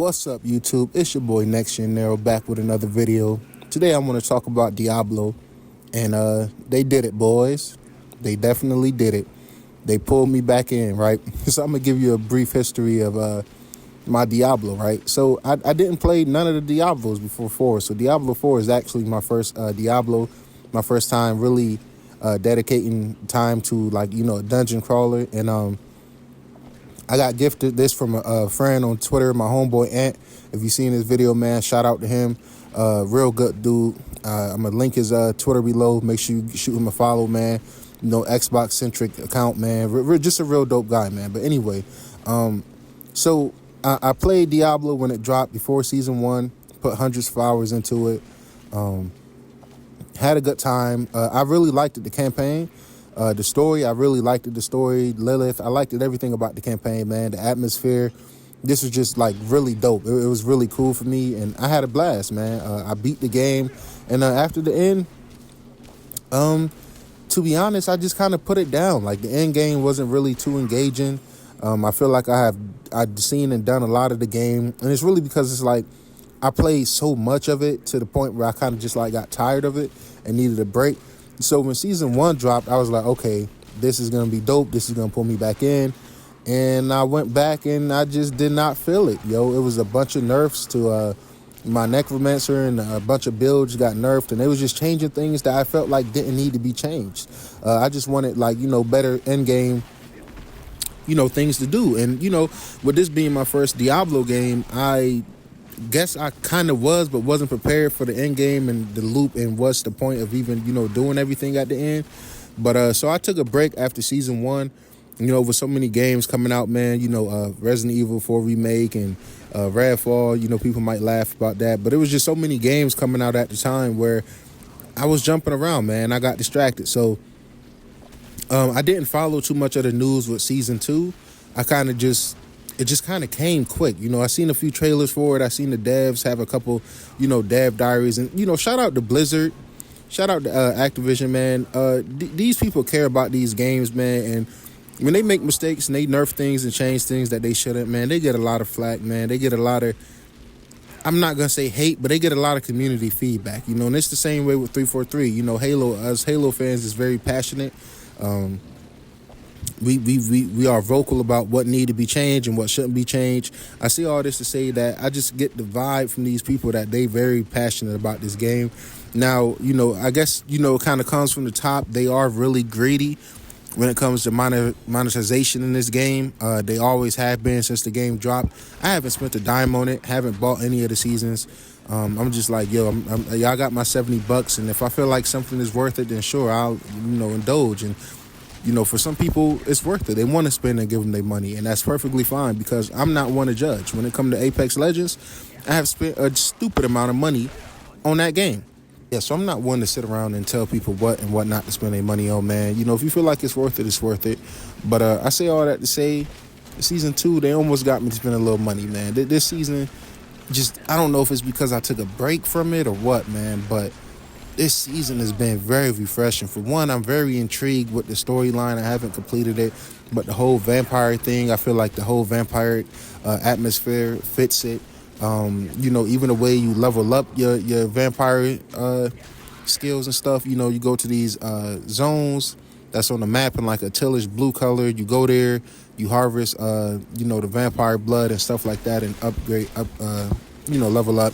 What's up, YouTube? It's your boy Next Year Nero back with another video. Today I want to talk about Diablo, and they did it, boys. They definitely did it. They pulled me back in, right? So I'm gonna give you a brief history of my Diablo, right? So I didn't play none of the Diablos before 4. So Diablo 4 is actually my first Diablo, my first time really dedicating time to a dungeon crawler, and I got gifted this from a friend on Twitter, my homeboy Ant. If you've seen this video, man, shout out to him. Real good dude. I'm going to link his Twitter below. Make sure you shoot him a follow, man. Xbox-centric account, man. Just a real dope guy, man. But anyway, so I played Diablo when it dropped before Season 1. Put hundreds of hours into it. Had a good time. I really liked it, the campaign. The story, I really liked it. The story, Lilith, I liked it, everything about the campaign, man. The atmosphere, this was just really dope. It was really cool for me, and I had a blast, man. I beat the game, and after the end, to be honest, I just kind of put it down. Like, the end game wasn't really too engaging. I feel like I've seen and done a lot of the game, and it's really because it's like I played so much of it to the point where I kind of just got tired of it and needed a break. So when Season 1 dropped, I was like, okay, this is going to be dope. This is going to pull me back in. And I went back and I just did not feel it, yo. It was a bunch of nerfs to my Necromancer, and a bunch of builds got nerfed. And they was just changing things that I felt like didn't need to be changed. I just wanted, better endgame, things to do. And, with this being my first Diablo game, I guess I kind of was, but wasn't prepared for the end game and the loop, and what's the point of even doing everything at the end. But so I took a break after Season 1, with so many games coming out, man. Resident Evil 4 remake and Redfall. People might laugh about that, but it was just so many games coming out at the time where I was jumping around, man. I got distracted, so I didn't follow too much of the news with Season 2. It just kind of came quick. I seen a few trailers for it. I seen the devs have a couple, dev diaries. And, shout out to Blizzard. Shout out to Activision, man. These people care about these games, man. And when they make mistakes and they nerf things and change things that they shouldn't, man, they get a lot of flack, man. They get a lot of, I'm not going to say hate, but they get a lot of community feedback, and it's the same way with 343. Halo, us Halo fans is very passionate. We are vocal about what need to be changed and what shouldn't be changed. I say all this to say that I just get the vibe from these people that they very passionate about this game. Now, I guess, it kind of comes from the top. They are really greedy when it comes to monetization in this game. They always have been since the game dropped. I haven't spent a dime on it, haven't bought any of the seasons. I'm just like, yo, y'all got my $70, and if I feel like something is worth it, then sure, I'll, indulge. And for some people, it's worth it. They want to spend and give them their money, and that's perfectly fine, because I'm not one to judge. When it comes to Apex Legends, I have spent a stupid amount of money on that game. Yeah, so I'm not one to sit around and tell people what and what not to spend their money on, man. If you feel like it's worth it, it's worth it. But I say all that to say, Season 2, they almost got me to spend a little money, man. This season, I don't know if it's because I took a break from it or what, man, but this season has been very refreshing. For one, I'm very intrigued with the storyline. I haven't completed it, but the whole vampire thing, I feel like the whole vampire atmosphere fits it. Even the way you level up your vampire skills and stuff. You go to these zones that's on the map in like a tealish blue color. You go there, you harvest the vampire blood and stuff like that, and level up.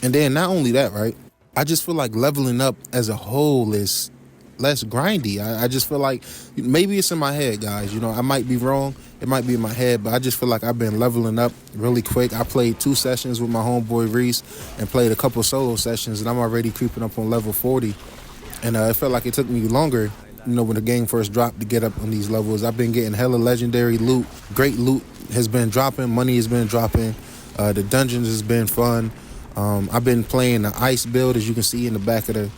And then not only that, right? I just feel like leveling up as a whole is less grindy. I just feel like, maybe it's in my head, guys. I might be wrong. It might be in my head, but I just feel like I've been leveling up really quick. I played 2 sessions with my homeboy Reese and played a couple solo sessions, and I'm already creeping up on level 40. And it felt like it took me longer, when the game first dropped, to get up on these levels. I've been getting hella legendary loot. Great loot has been dropping. Money has been dropping. The dungeons has been fun. I've been playing the ice build, as you can see in the back of the,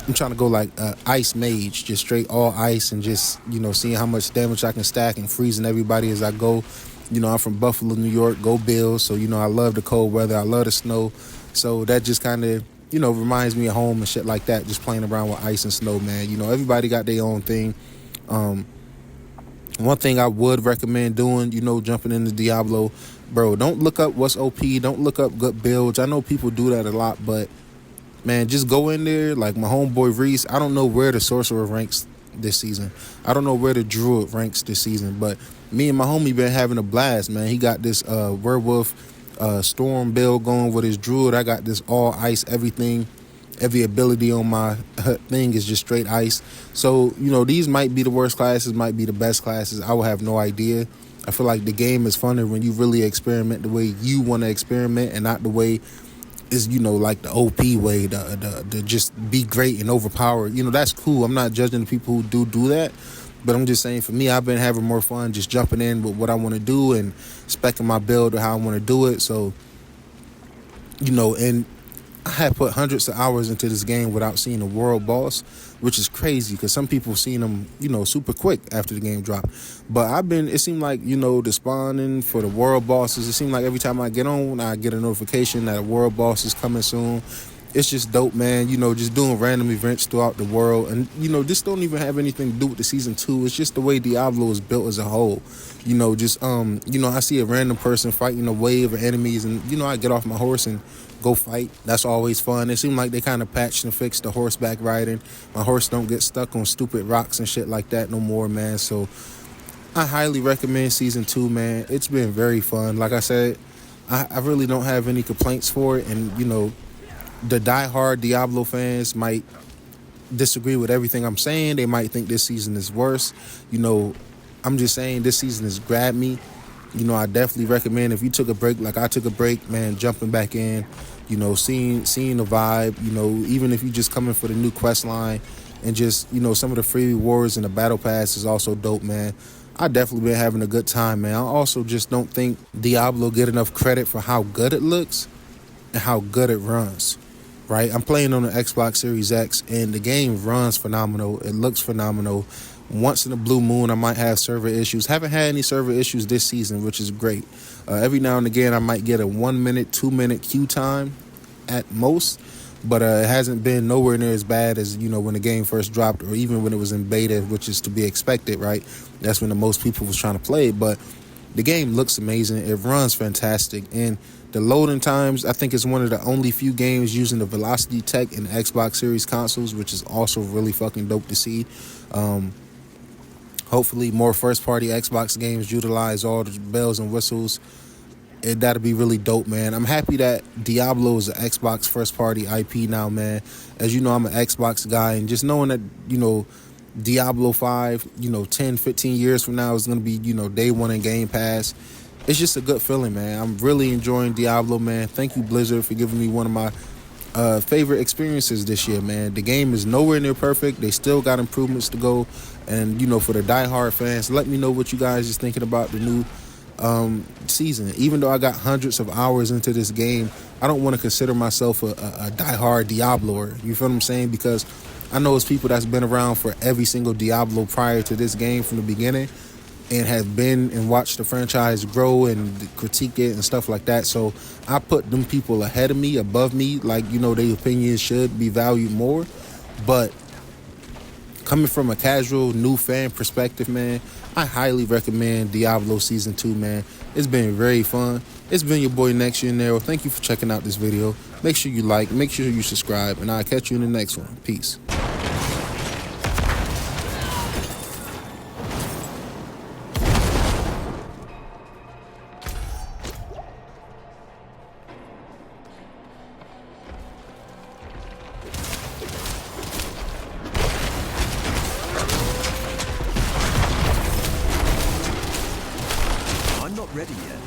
I'm trying to go like ice mage, just straight all ice, and just, seeing how much damage I can stack and freezing everybody as I go. I'm from Buffalo, New York, go Bills. So, I love the cold weather. I love the snow. So that just kind of, reminds me of home and shit like that, just playing around with ice and snow, man. Everybody got their own thing. One thing I would recommend doing, jumping into Diablo, bro, don't look up what's OP. Don't look up good builds. I know people do that a lot, but man, just go in there. Like my homeboy Reese, I don't know where the sorcerer ranks this season. I don't know where the druid ranks this season, but me and my homie been having a blast, man. He got this werewolf storm build going with his druid. I got this all ice everything. Every ability on my thing is just straight ice. So, these might be the worst classes, might be the best classes. I will have no idea. I feel like the game is funner when you really experiment the way you want to experiment and not the way is, like the OP way, the just be great and overpower. That's cool. I'm not judging the people who do that. But I'm just saying, for me, I've been having more fun just jumping in with what I want to do and speccing my build or how I want to do it. So, and I had put hundreds of hours into this game without seeing a world boss, which is crazy because some people seen them, super quick after the game dropped. But it seemed like, the spawning for the world bosses, it seemed like every time I get on, I get a notification that a world boss is coming soon. It's just dope, man. Just doing random events throughout the world. And, this don't even have anything to do with the season 2. It's just the way Diablo is built as a whole. I see a random person fighting a wave of enemies and, I get off my horse and go fight. That's always fun. It seemed like they kind of patched and fixed the horseback riding. My horse don't get stuck on stupid rocks and shit like that no more, man. So I highly recommend season 2, man. It's been very fun. Like I said, I really don't have any complaints for it. And, the diehard Diablo fans might disagree with everything I'm saying. They might think this season is worse. I'm just saying this season has grabbed me. I definitely recommend if you took a break like I took a break, man, jumping back in, seeing the vibe, even if you just coming for the new quest line and just, some of the free rewards and the battle pass is also dope, man. I definitely been having a good time, man. I also just don't think Diablo get enough credit for how good it looks and how good it runs. Right, I'm playing on the Xbox Series X, and the game runs phenomenal. It looks phenomenal. Once in a blue moon, I might have server issues. Haven't had any server issues this season, which is great. Every now and again, I might get a 1 minute, 2 minute queue time at most, but it hasn't been nowhere near as bad as, when the game first dropped or even when it was in beta, which is to be expected, right? That's when the most people was trying to play it, but the game looks amazing. It runs fantastic, and the loading times, I think, is one of the only few games using the velocity tech in Xbox Series consoles, which is also really fucking dope to see. Hopefully, more first-party Xbox games utilize all the bells and whistles. That'll be really dope, man. I'm happy that Diablo is an Xbox first-party IP now, man. As you know, I'm an Xbox guy, and just knowing that, Diablo 5, 10, 15 years from now is going to be, day one in Game Pass. It's just a good feeling, man. I'm really enjoying Diablo, man. Thank you, Blizzard, for giving me one of my favorite experiences this year, man. The game is nowhere near perfect. They still got improvements to go. And, for the diehard fans, let me know what you guys is thinking about the new season. Even though I got hundreds of hours into this game, I don't want to consider myself a diehard Diabloer. You feel what I'm saying? Because I know it's people that's been around for every single Diablo prior to this game from the beginning and have been and watched the franchise grow and critique it and stuff like that. So I put them people ahead of me, above me, like, their opinions should be valued more. But coming from a casual new fan perspective, man, I highly recommend Diablo Season 2, man. It's been very fun. It's been your boy Nero. Thank you for checking out this video. Make sure you like, make sure you subscribe, and I'll catch you in the next one. Peace. I'm not ready yet.